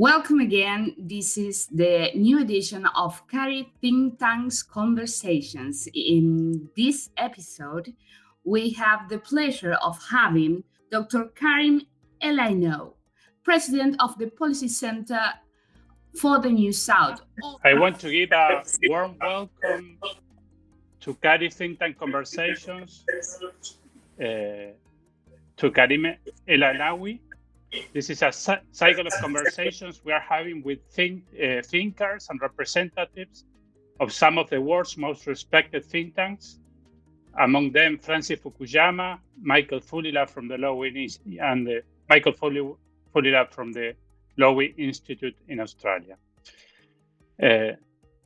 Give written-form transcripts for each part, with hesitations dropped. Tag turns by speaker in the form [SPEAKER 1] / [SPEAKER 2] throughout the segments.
[SPEAKER 1] Welcome again. This is the new edition of CARI Think Tanks Conversations. In this episode, we have the pleasure of having Dr. Karim Aynaoui, President of the Policy Center for the New South.
[SPEAKER 2] I want to give a warm welcome to CARI Think Tank Conversations to Karim Aynaoui. This is a cycle of conversations we are having with thinkers and representatives of some of the world's most respected think tanks, among them Francis Fukuyama, Michael Fulila from the Michael Fulila from the Lowy Institute in Australia.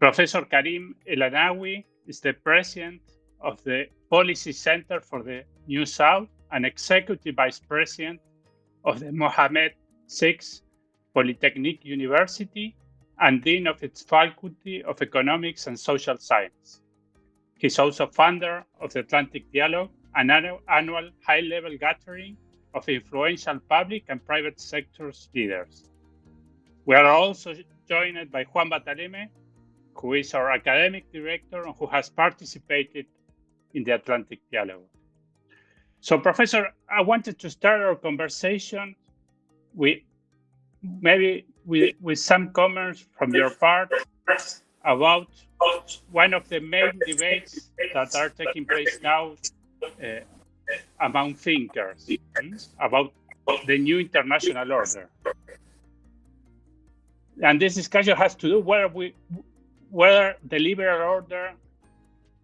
[SPEAKER 2] Professor Karim Aynaoui is the president of the Policy Center for the New South and executive vice president of the Mohammed VI Polytechnic University and dean of its Faculty of Economics and Social Science. He's also founder of the Atlantic Dialogue, an annual high-level gathering of influential public and private sectors leaders. We are also joined by Juan Battaleme, who is our academic director and who has participated in the Atlantic Dialogue. So, Professor, I wanted to start our conversation with some comments from your part about one of the main debates that are taking place now among thinkers about the new international order. And this discussion has to do whether the liberal order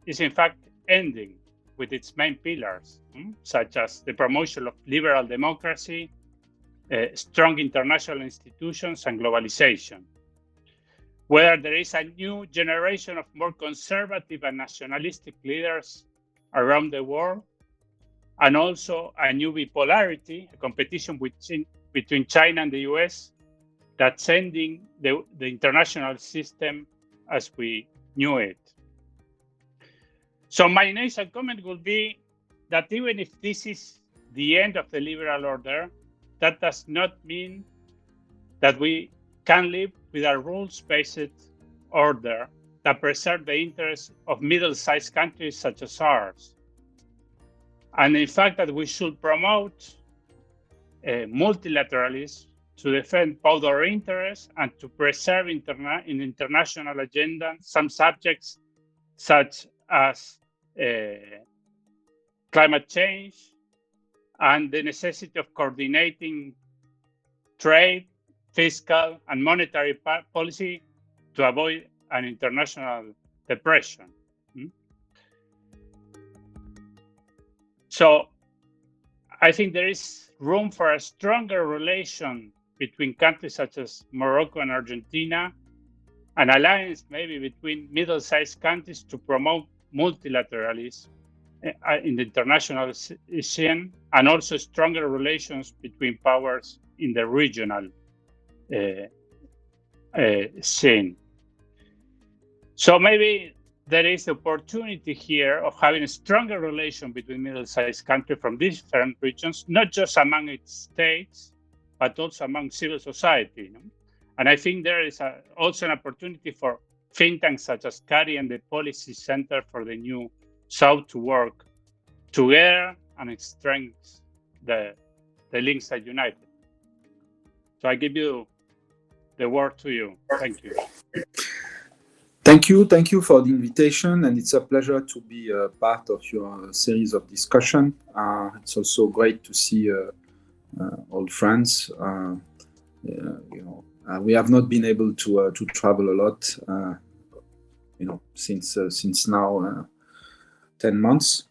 [SPEAKER 2] is in fact ending with its main pillars, such as the promotion of liberal democracy, strong international institutions, and globalization. Whether there is a new generation of more conservative and nationalistic leaders around the world, and also a new bipolarity, a competition between China and the US, that's ending the international system as we knew it. So my initial comment will be that even if this is the end of the liberal order, that does not mean that we can live with a rules-based order that preserves the interests of middle-sized countries such as ours. And in fact, that we should promote multilateralism to defend both our interests and to preserve in international agenda some subjects such as climate change and the necessity of coordinating trade, fiscal, and monetary policy to avoid an international depression. So I think there is room for a stronger relation between countries such as Morocco and Argentina, an alliance maybe between middle-sized countries to promote multilateralism in the international scene, and also stronger relations between powers in the regional scene. So maybe there is the opportunity here of having a stronger relation between middle-sized countries from different regions, not just among its states, but also among civil society. And I think there is also an opportunity for think tanks such as CARI and the Policy Center for the New South to work together and strengthen the links that unite. So I give you the word to you. Thank you.
[SPEAKER 3] Thank you for the invitation, and it's a pleasure to be part of your series of discussion. It's also great to see old friends. We have not been able to travel a lot, since now 10 months.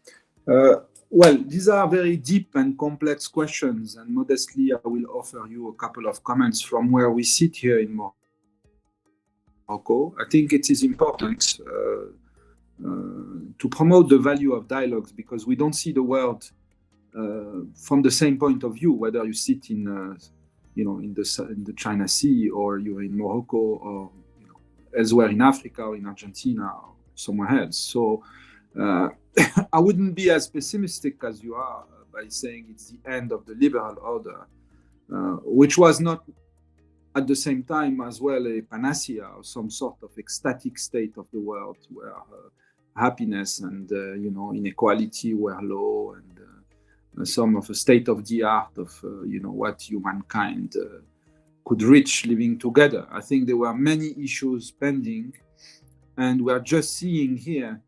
[SPEAKER 3] Well, these are very deep and complex questions, and modestly, I will offer you a couple of comments from where we sit here in Morocco. I think it is important to promote the value of dialogues, because we don't see the world from the same point of view, whether you sit in the China Sea, or you're in Morocco, or elsewhere in Africa, or in Argentina, or somewhere else. So I wouldn't be as pessimistic as you are by saying it's the end of the liberal order, which was not at the same time as well a panacea or some sort of ecstatic state of the world where happiness and inequality were low, and some of a state of the art of what humankind could reach living together. I think there were many issues pending, and we are just seeing here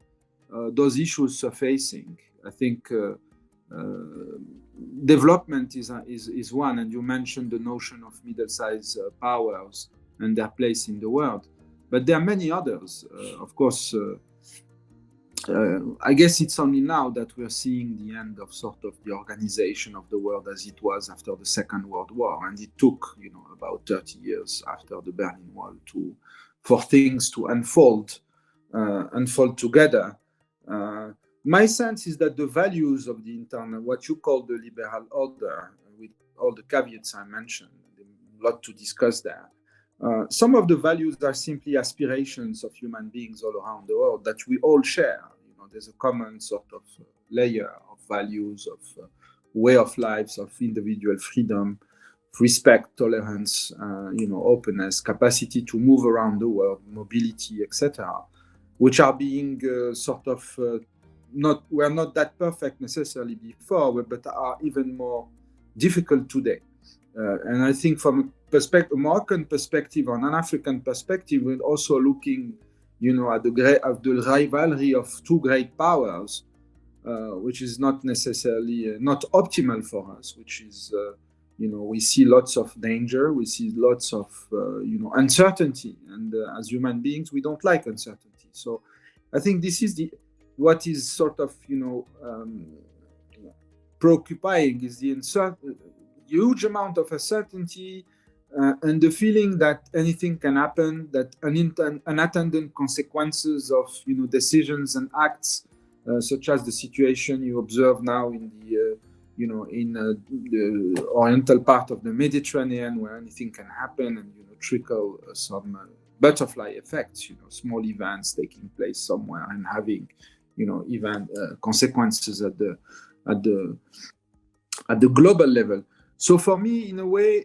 [SPEAKER 3] those issues surfacing. I think development is one, and you mentioned the notion of middle-sized powers and their place in the world, but there are many others. Of course, I guess it's only now that we're seeing the end of sort of the organization of the world as it was after the Second World War, and it took about 30 years after the Berlin Wall for things to unfold together. My sense is that the values of the internal, what you call the liberal order, with all the caveats I mentioned, a lot to discuss there. Some of the values are simply aspirations of human beings all around the world that we all share. There's a common sort of layer of values, of way of lives, of individual freedom, respect, tolerance, openness, capacity to move around the world, mobility, etc., which are being were not that perfect necessarily before, but are even more difficult today. And I think from a Moroccan perspective or an African perspective, we're also looking, at the rivalry of two great powers, which is not necessarily not optimal for us. Which is, we see lots of danger, we see lots of, uncertainty, and as human beings, we don't like uncertainty. So, I think this is what is sort of, preoccupying is the huge amount of uncertainty and the feeling that anything can happen, that unattended consequences of decisions and acts, such as the situation you observe now in the oriental part of the Mediterranean, where anything can happen and trickle some butterfly effects, small events taking place somewhere and having even consequences at the global level. So for me, in a way,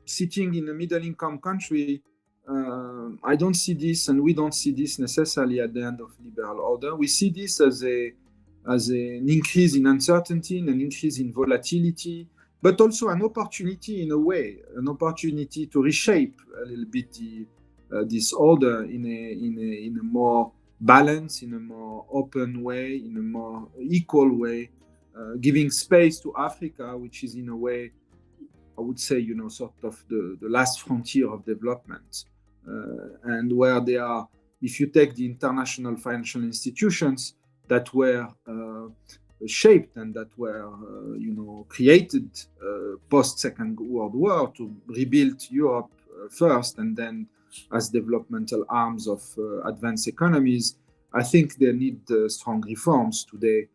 [SPEAKER 3] sitting in a middle-income country, I don't see this, and we don't see this necessarily at the end of liberal order. We see this as an increase in uncertainty, an increase in volatility, but also an opportunity in a way, an opportunity to reshape a little bit this order in a more balanced, in a more open way, in a more equal way, giving space to Africa, which is in a way, I would say, sort of the last frontier of development, and where they are, if you take the international financial institutions that were shaped and that were, created post Second World War to rebuild Europe first, and then as developmental arms of advanced economies, I think they need strong reforms today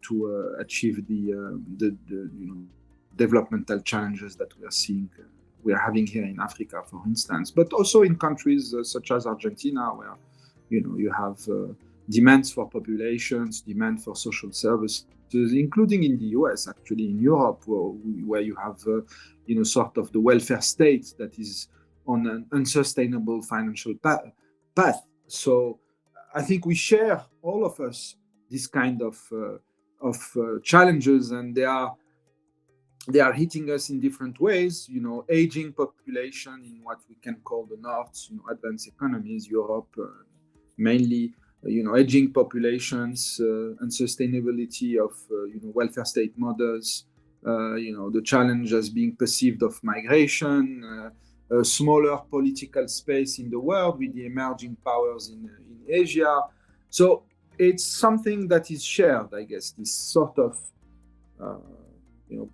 [SPEAKER 3] to achieve the developmental challenges that we are having here in Africa, for instance, but also in countries such as Argentina, where you have demands for populations, demand for social services, including in the US, actually in Europe, where you have sort of the welfare state that is on an unsustainable financial path. So I think we share, all of us, this kind of challenges, and they are hitting us in different ways. Aging population in what we can call the North, advanced economies, Europe, mainly, aging populations, unsustainability of welfare state models, the challenge as being perceived of migration, a smaller political space in the world with the emerging powers in Asia. So it's something that is shared, I guess, this sort of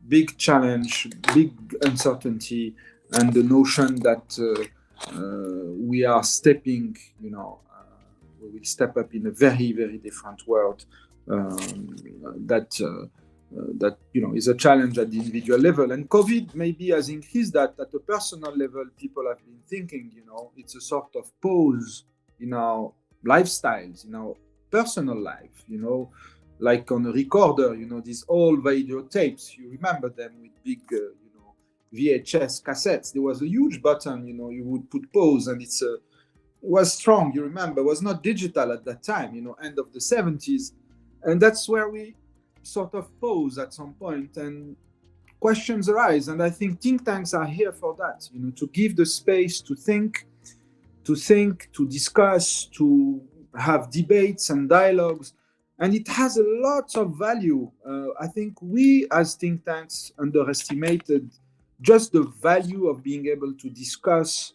[SPEAKER 3] big challenge, big uncertainty, and the notion that we are stepping, we will step up in a very, very different world that is a challenge at the individual level. And COVID maybe has increased that at a personal level. People have been thinking, it's a sort of pause in our lifestyles, in our personal life, like on a recorder, these old video tapes, you remember them with big, VHS cassettes. There was a huge button, you would put pause, and it was strong. You remember, it was not digital at that time, end of the 70s. And that's where we sort of pause at some point, and questions arise. And I think think tanks are here for that, to give the space to think, to discuss, to have debates and dialogues. And it has a lot of value. I think we as think tanks underestimated just the value of being able to discuss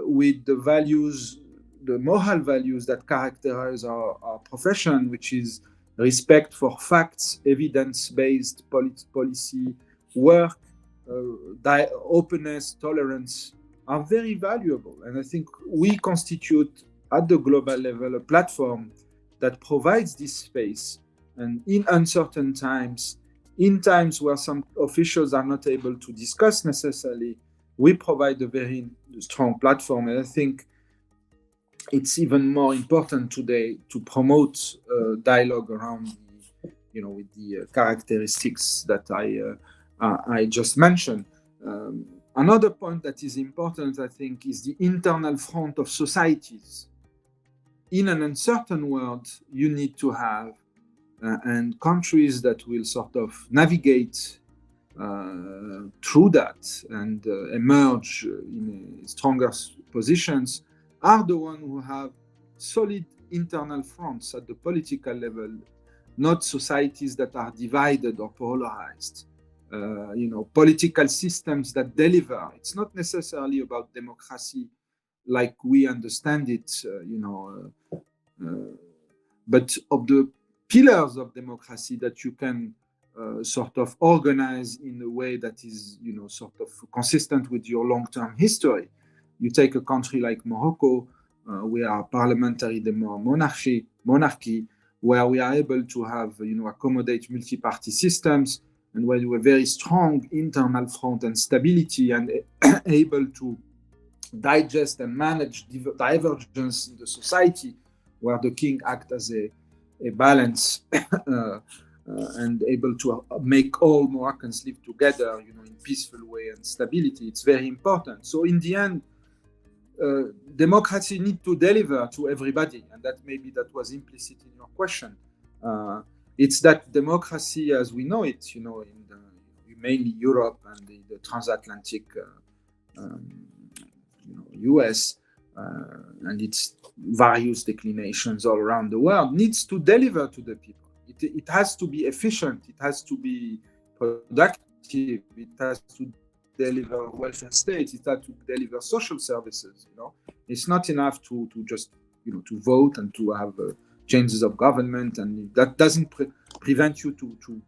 [SPEAKER 3] with the values, the moral values that characterize our profession, which is respect for facts, evidence-based policy work, openness, tolerance, are very valuable. And I think we constitute at the global level a platform that provides this space. And in uncertain times, in times where some officials are not able to discuss necessarily, we provide a very strong platform. And I think it's even more important today to promote dialogue around with the characteristics that I just mentioned. Another point that is important, I think, is the internal front of societies. In an uncertain world, you need to have and countries that will sort of navigate through that and emerge in stronger positions are the ones who have solid internal fronts at the political level, not societies that are divided or polarized. Political systems that deliver. It's not necessarily about democracy like we understand it, but of the pillars of democracy that you can sort of organize in a way that is, sort of consistent with your long-term history. You take a country like Morocco, we are parliamentary monarchy, where we are able to have, accommodate multi-party systems, and where you have very strong internal front and stability, and able to digest and manage divergence in the society, where the king acts as a balance and able to make all Moroccans live together, in peaceful way and stability. It's very important. So in the end, democracy needs to deliver to everybody, and that maybe that was implicit in your question. It's that democracy as we know it, in mainly Europe and the transatlantic, US, and its various declinations all around the world, needs to deliver to the people. It has to be efficient. It has to be productive. It has to deliver welfare state. It has to deliver social services. It's not enough to just to vote and to have changes of government, and that doesn't prevent you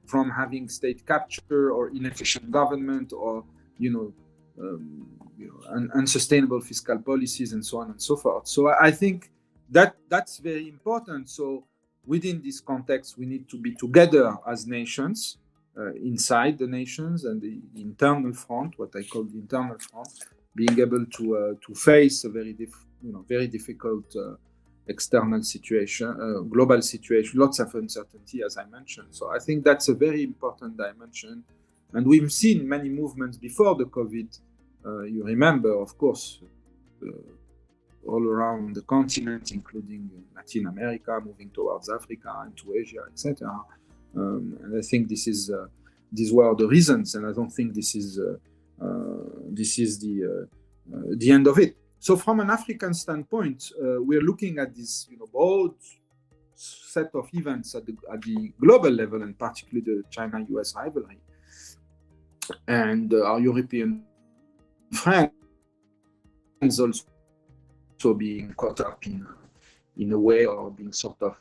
[SPEAKER 3] from having state capture or inefficient government or unsustainable fiscal policies and so on and so forth. So I think that's very important. So within this context, we need to be together as nations, inside the nations, and the internal front, what I call the internal front, being able to face a very difficult external situation, global situation, lots of uncertainty, as I mentioned. So I think that's a very important dimension. And we've seen many movements before the COVID. You remember, of course, all around the continent, including Latin America, moving towards Africa and to Asia, etc. And I think these were the reasons, and I don't think this is the end of it. So from an African standpoint, we're looking at this broad set of events at the global level, and particularly the China-US rivalry, and our European friends also being caught up in a way, or being sort of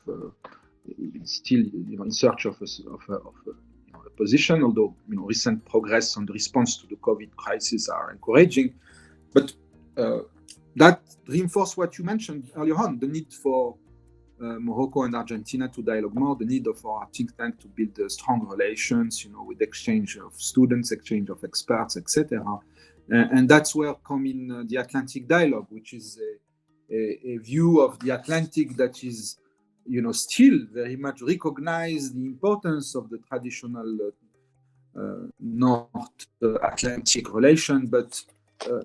[SPEAKER 3] still in search of a position. Although recent progress on the response to the COVID crisis are encouraging, but that reinforces what you mentioned earlier on: the need for Morocco and Argentina to dialogue more, the need for our think tank to build strong relations, with exchange of students, exchange of experts, etc. And that's where come in the Atlantic dialogue, which is a view of the Atlantic that is, still very much recognize the importance of the traditional North Atlantic relation, but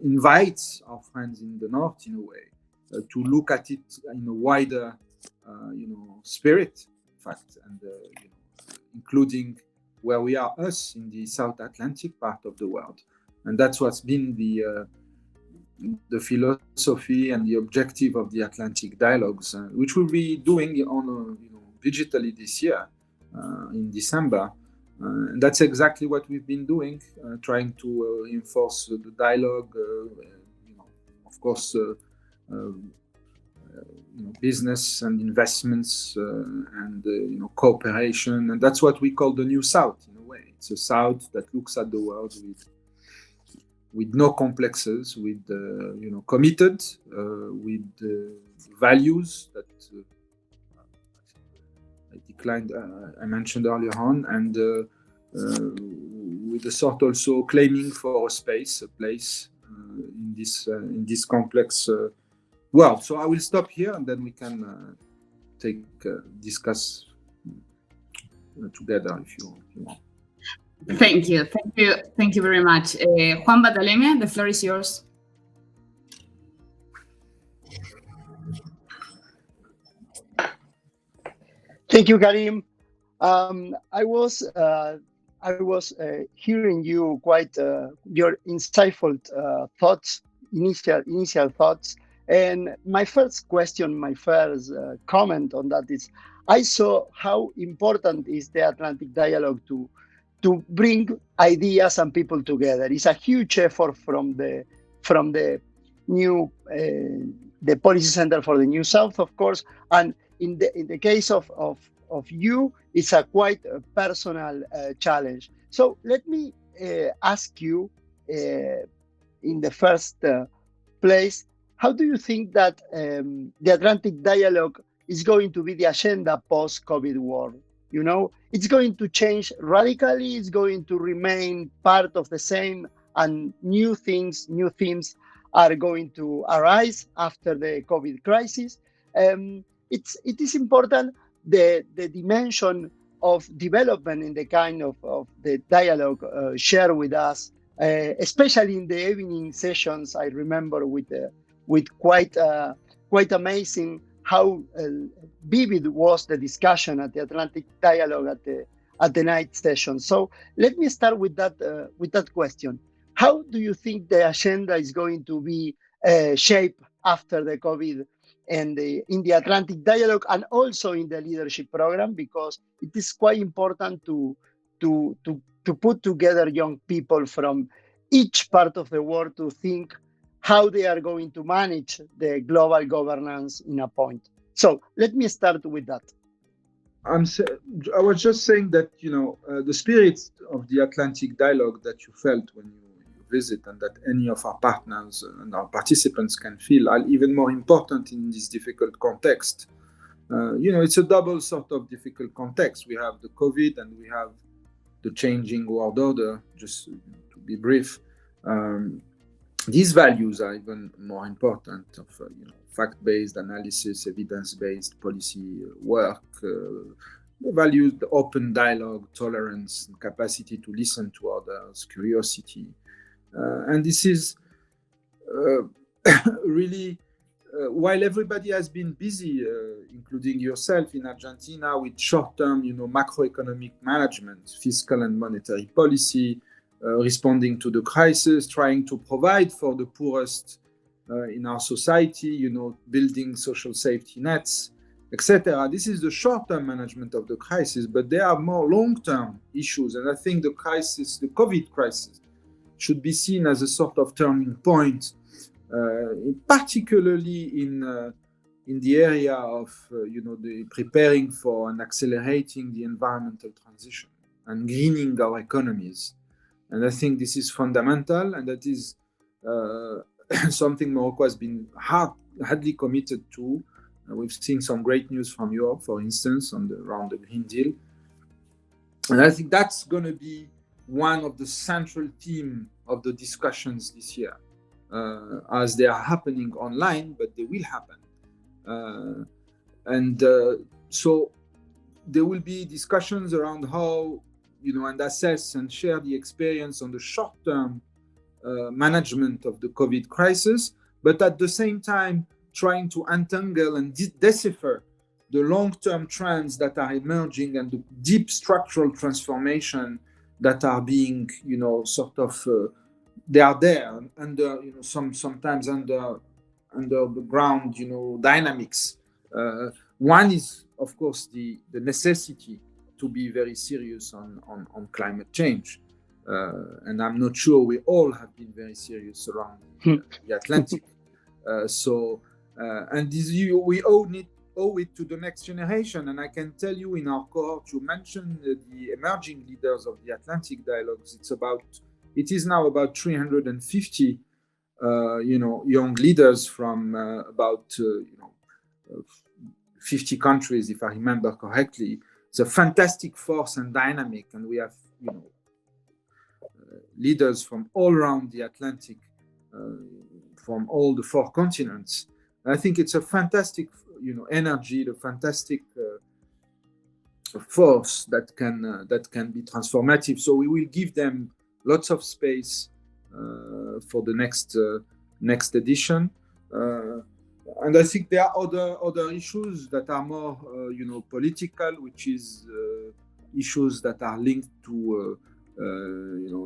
[SPEAKER 3] invites our friends in the North, in a way, to look at it in a wider, spirit, in fact, and including where we are, us, in the South Atlantic part of the world. And that's what's been the philosophy and the objective of the Atlantic Dialogues, which we'll be doing on digitally this year in December. And that's exactly what we've been doing, trying to enforce the dialogue, of course, business and investments and cooperation. And that's what we call the New South, in a way. It's a South that looks at the world with no complexes, with committed, with values that I mentioned earlier on, and with a sort also claiming for a place in this complex world. So I will stop here, and then we can discuss together if you want.
[SPEAKER 1] Thank you very much. Juan Battaleme, the floor is yours.
[SPEAKER 4] Thank you, Karim. I was hearing you quite your insightful thoughts, initial thoughts, and my first comment on that is, I saw how important is the Atlantic Dialogue to bring ideas and people together. It's a huge effort from the new the Policy Center for the New South, of course, and in the case of you, it's a quite personal challenge. So let me ask you, in the first place, how do you think that the Atlantic Dialogue is going to be the agenda post-COVID world? It's going to change radically. It's going to remain part of the same, and new themes are going to arise after the COVID crisis. It is important the dimension of development in the kind of the dialogue shared with us, especially in the evening sessions. I remember with quite amazing how vivid was the discussion at the Atlantic Dialogue at the night session. So let me start with that question. How do you think the agenda is going to be shaped after the COVID and in the Atlantic Dialogue, and also in the leadership program? Because it is quite important to put together young people from each part of the world to think how they are going to manage the global governance in a point. So let me start with that.
[SPEAKER 3] I was just saying that the spirit of the Atlantic Dialogue that you felt when you visit, and that any of our partners and our participants can feel, are even more important in this difficult context. It's a double sort of difficult context. We have the COVID and we have the changing world order, just to be brief. These values are even more important of fact-based analysis, evidence-based policy work, the values, the open dialogue, tolerance, and capacity to listen to others, curiosity. And this is really, while everybody has been busy, including yourself in Argentina, with short-term, macroeconomic management, fiscal and monetary policy, responding to the crisis, trying to provide for the poorest in our society, building social safety nets, etc. This is the short-term management of the crisis, but there are more long-term issues. And I think the COVID crisis, should be seen as a sort of turning point, particularly in the area of the preparing for and accelerating the environmental transition and greening our economies. And I think this is fundamental, and that is something Morocco has been hardly committed to. We've seen some great news from Europe, for instance, around the Green Deal. And I think that's going to be one of the central themes of the discussions this year, as they are happening online, but they will happen. So there will be discussions around how and assess and share the experience on the short-term management of the COVID crisis, but at the same time trying to untangle and decipher the long-term trends that are emerging and the deep structural transformation that are being, they are there under, sometimes under the ground, dynamics. One is, of course, the necessity to be very serious on climate change. And I'm not sure we all have been very serious around the Atlantic. And this, we owe it to the next generation. And I can tell you, in our cohort, you mentioned the emerging leaders of the Atlantic dialogues. It is now about 350, young leaders from about 50 countries, if I remember correctly. It's a fantastic force and dynamic, and we have, leaders from all around the Atlantic, from all the 4 continents. And I think it's a fantastic, energy, the fantastic force that can be transformative. So we will give them lots of space for the next edition. And I think there are other issues that are more, political, which is issues that are linked to,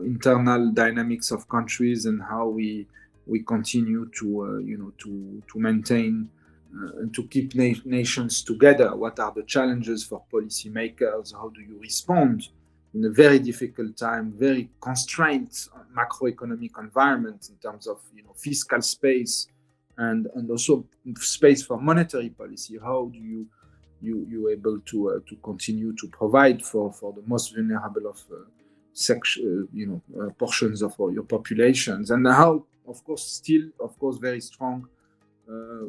[SPEAKER 3] internal dynamics of countries and how we continue to maintain and to keep nations together. What are the challenges for policymakers? How do you respond in a very difficult time, very constrained macroeconomic environment in terms of fiscal space and also space for monetary policy? How do you able to continue to provide for the most vulnerable of portions of your populations, and how, of course, very strong.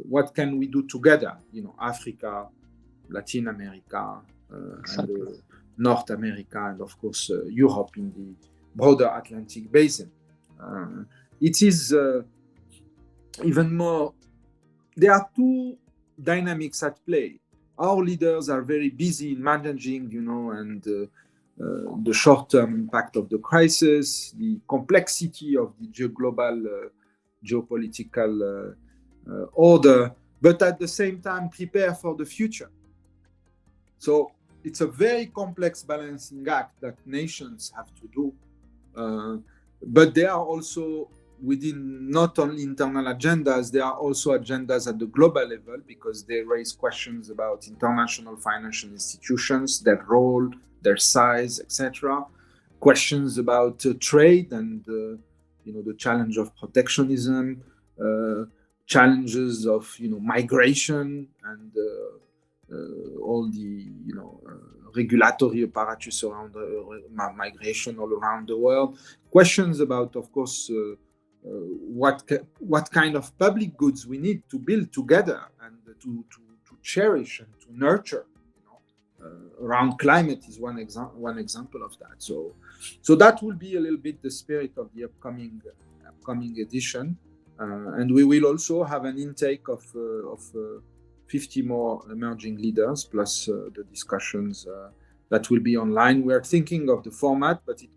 [SPEAKER 3] What can we do together? Africa, Latin America,
[SPEAKER 4] Exactly.
[SPEAKER 3] and North America, and of course Europe in the broader Atlantic basin. It is even more. There are 2 dynamics at play. Our leaders are very busy in managing, and the short-term impact of the crisis, the complexity of the global geopolitical order, but at the same time prepare for the future. So it's a very complex balancing act that nations have to do. But there are also, within not only internal agendas, there are also agendas at the global level, because they raise questions about international financial institutions, their role, their size, etc. Questions about trade and the challenge of protectionism, challenges of migration and all the regulatory apparatus around migration all around the world. Questions about, of course, what kind of public goods we need to build together and to cherish and to nurture. Around climate is one example of that. So that will be a little bit the spirit of the upcoming edition, and we will also have an intake of 50 more emerging leaders, plus the discussions that will be online. We are thinking of the format, but it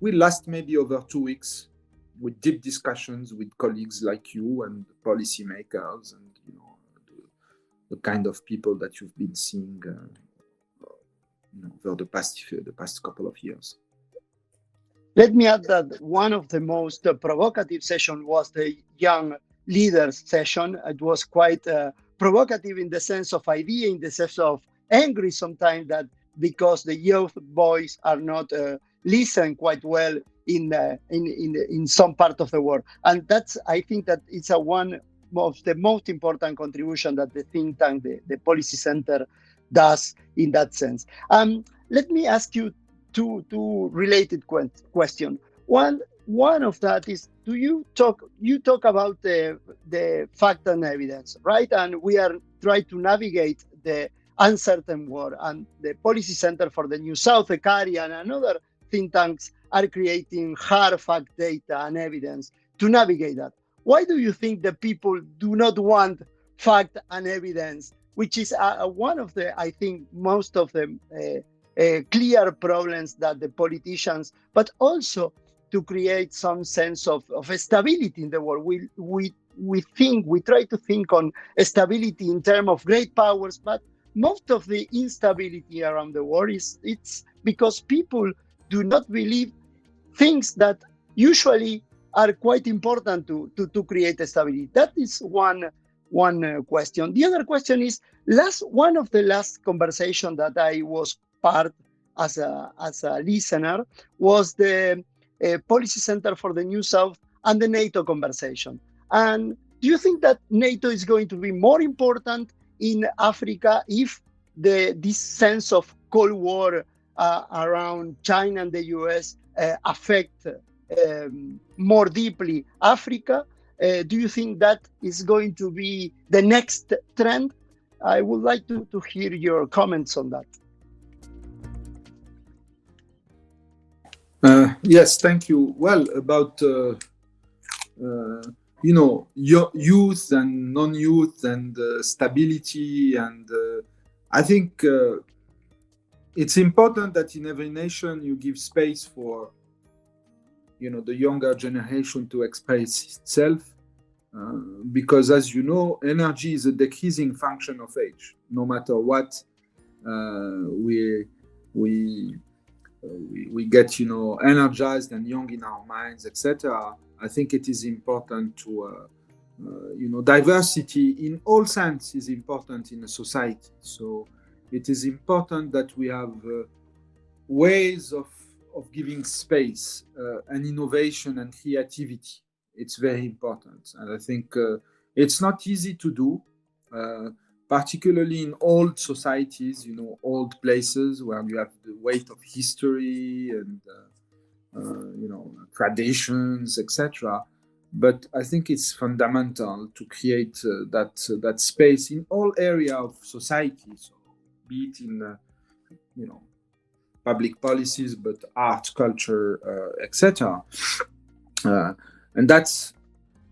[SPEAKER 3] will last maybe over 2 weeks, with deep discussions with colleagues like you and policymakers and the kind of people that you've been seeing over the past couple of years.
[SPEAKER 4] Let me add that one of the most provocative sessions was the young leaders session. It was quite provocative in the sense of idea, in the sense of angry sometimes, that because the youth voice are not listened quite well in some part of the world. And I think that it's one of the most important contribution that the think tank, the Policy Center, does in that sense. Let me ask you two related questions. One of that is, you talk about the fact and evidence, right? And we are trying to navigate the uncertain world, and the Policy Center for the New South, the CARI, and another think tanks are creating hard fact data and evidence to navigate that. Why do you think the people do not want fact and evidence, which is one of the, I think, most of the clear problems that the politicians, but also to create some sense of stability in the world. We try to think on stability in terms of great powers, but most of the instability around the world it's because people do not believe things that usually are quite important to create stability. That is one question. The other question is one of the last conversation that I was part as a listener was the Policy Center for the New South and the NATO conversation. And do you think that NATO is going to be more important in Africa if this sense of Cold War around China and the US affect more deeply Africa? Do you think that is going to be the next trend? I would like to hear your comments on that.
[SPEAKER 3] Yes, thank you. Well, about youth and non-youth and stability, and I think it's important that in every nation you give space for the younger generation to express itself, because as you know, energy is a decreasing function of age. No matter what, we get energized and young in our minds, etc. I think it is important to diversity in all sense is important in a society. So it is important that we have ways of giving space and innovation and creativity. It's very important, and I think it's not easy to do, particularly in old societies, old places where you have the weight of history and traditions, etc. But I think it's fundamental to create that space in all areas of society. So be it in public policies, but art, culture, etc. And that's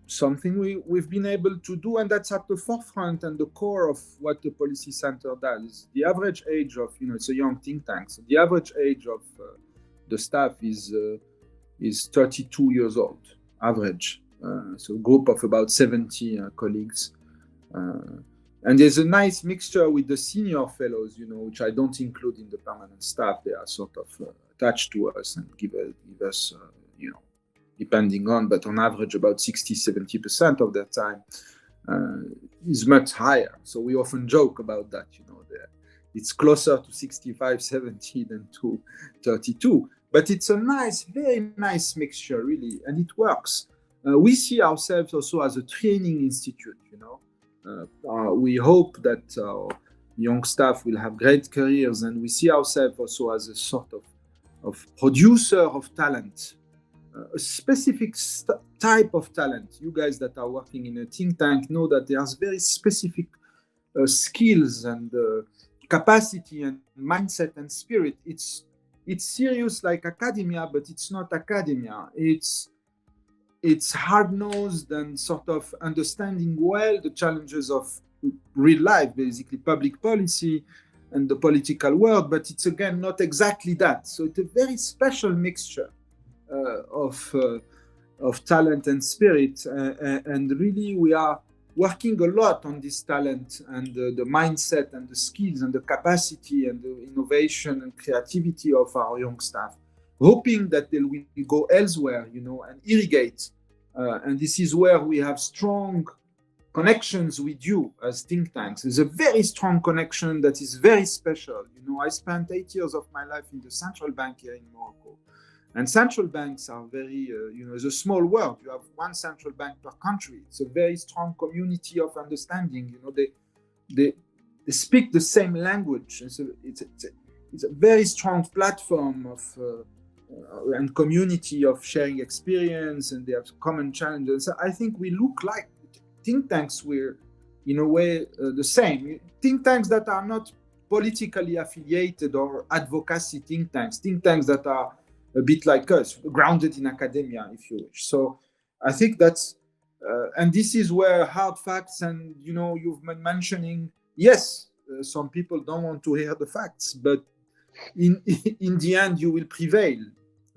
[SPEAKER 3] something we've been able to do, and that's at the forefront and the core of what the Policy Center does. The average age of, it's a young think tank, so the average age of the staff is 32 years old, average. So a group of about 70 colleagues. And there's a nice mixture with the senior fellows, which I don't include in the permanent staff. They are sort of attached to us and give us, depending on, but on average about 60-70% of their time is much higher. So we often joke about that, it's closer to 65-70 than to 32. But it's a nice, very nice mixture, really, and it works. We see ourselves also as a training institute, we hope that our young staff will have great careers, and we see ourselves also as a sort of producer of talent, a specific type of talent. You guys that are working in a think tank know that there's very specific skills and capacity and mindset and spirit. It's serious like academia, but it's not academia. It's hard-nosed and sort of understanding well the challenges of real life, basically public policy and the political world, but it's again not exactly that. So it's a very special mixture of talent and spirit, and really we are working a lot on this talent and the mindset and the skills and the capacity and the innovation and creativity of our young staff, hoping that they will go elsewhere, and irrigate. And this is where we have strong connections with you as think tanks. There's a very strong connection that is very special. I spent 8 years of my life in the central bank here in Morocco. And central banks are very, it's a small world. You have one central bank per country. It's a very strong community of understanding. They speak the same language. It's a very strong platform of and community of sharing experience, and they have common challenges. So I think we look like think tanks. We're in a way the same. Think tanks that are not politically affiliated or advocacy think tanks that are a bit like us, grounded in academia, if you wish. So I think that's, and this is where hard facts and, you've been mentioning, yes, some people don't want to hear the facts, but in the end you will prevail,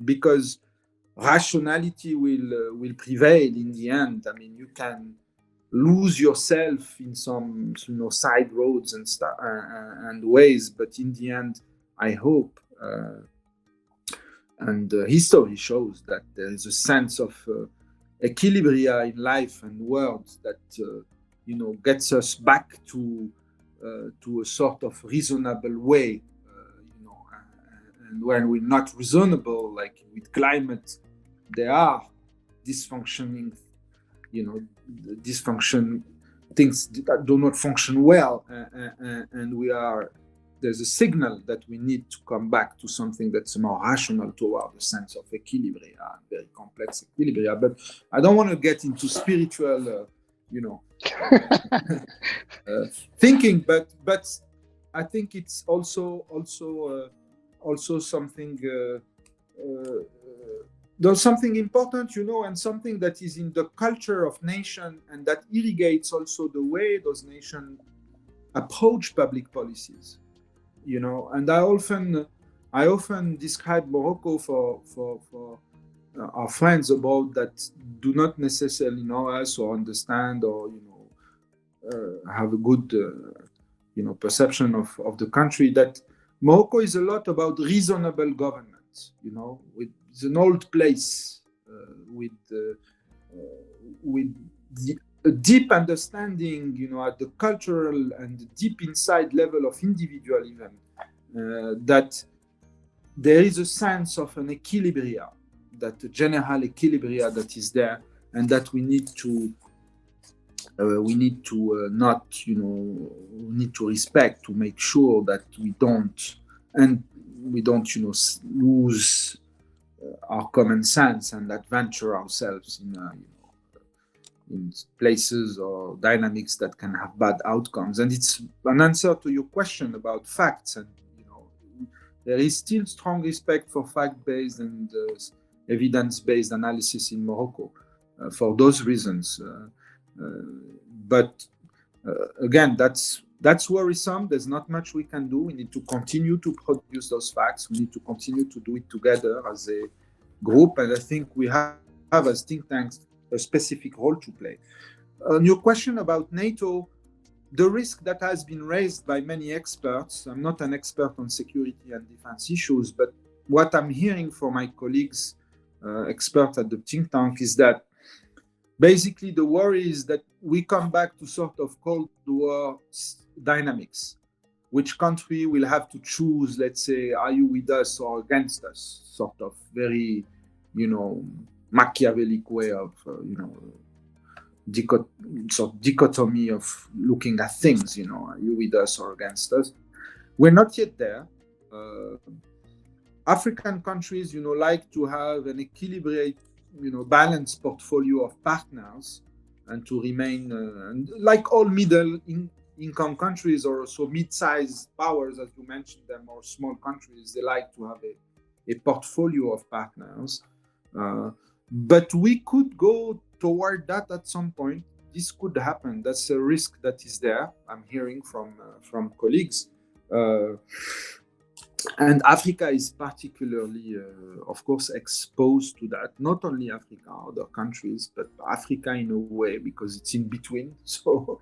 [SPEAKER 3] because rationality will prevail in the end. I mean, you can lose yourself in some side roads and ways, but in the end, I hope, and history shows that there is a sense of equilibria in life and world that gets us back to a sort of reasonable way, and when we're not reasonable, like with climate, there are dysfunctioning, things that do not function well, and there's a signal that we need to come back to something that's more rational toward a sense of equilibria, very complex equilibria. But I don't want to get into spiritual, thinking, but I think it's also something. There's something important, and something that is in the culture of nation, and that irrigates also the way those nations approach public policies. And I often describe Morocco for our friends about that do not necessarily know us or understand or have a good perception of the country, that Morocco is a lot about reasonable government. It's an old place with a deep understanding, at the cultural and deep inside level of individual even, that there is a sense of an equilibria, that a general equilibria that is there, and that we need to respect, to make sure that we don't lose our common sense and adventure ourselves in places or dynamics that can have bad outcomes. And it's an answer to your question about facts. And there is still strong respect for fact-based and evidence-based analysis in Morocco for those reasons. But again, that's worrisome. There's not much we can do. We need to continue to produce those facts. We need to continue to do it together as a group. And I think we have as think tanks a specific role to play. On your question about NATO, the risk that has been raised by many experts, I'm not an expert on security and defense issues, but what I'm hearing from my colleagues, experts at the think tank, is that basically the worry is that we come back to sort of Cold War dynamics. Which country will have to choose, let's say, are you with us or against us? Sort of very, Machiavellic way of, dichotomy of looking at things, are you with us or against us? We're not yet there. African countries, like to have an equilibrated, balanced portfolio of partners, and to remain, like all middle-income countries, or also mid-sized powers, as you mentioned them, or small countries, they like to have a portfolio of partners. But we could go toward that at some point. This could happen. That's a risk that is there. I'm hearing from colleagues. And Africa is particularly, of course, exposed to that. Not only Africa, other countries, but Africa in a way, because it's in between. So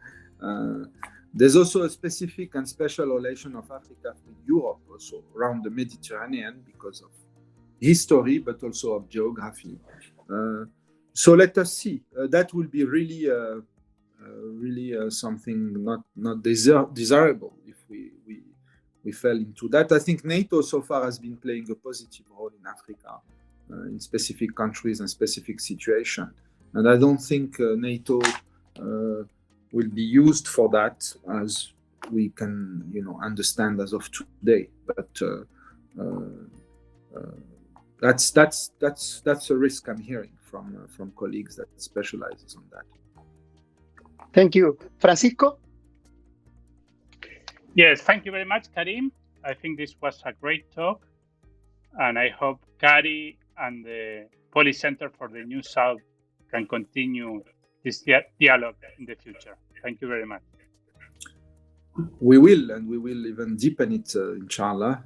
[SPEAKER 3] there's also a specific and special relation of Africa with Europe, also around the Mediterranean, because of history, but also of geography. So let us see. That will be really something not desirable if we fell into that. I think NATO so far has been playing a positive role in Africa, in specific countries and specific situations. And I don't think NATO will be used for that, as we can, understand as of today. But that's a risk I'm hearing from colleagues that specializes on that.
[SPEAKER 4] Thank you, Francisco.
[SPEAKER 2] Yes, thank you very much, Karim. I think this was a great talk, and I hope CARI and the Policy Center for the New South can continue this dialogue in the future. Thank you very much.
[SPEAKER 3] We will, and we will even deepen it, inshallah.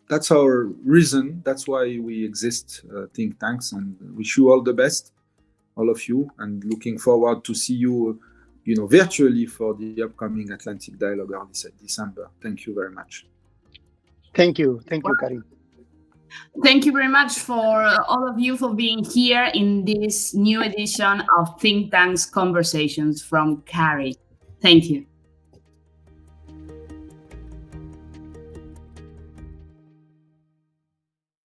[SPEAKER 3] That's our reason. That's why we exist, think tanks, and wish you all the best, all of you, and looking forward to see you, virtually for the upcoming Atlantic Dialogue early December. Thank you very much.
[SPEAKER 4] Thank you, Karim.
[SPEAKER 1] Thank you very much for all of you for being here in this new edition of Think Tanks Conversations from CARI. Thank you.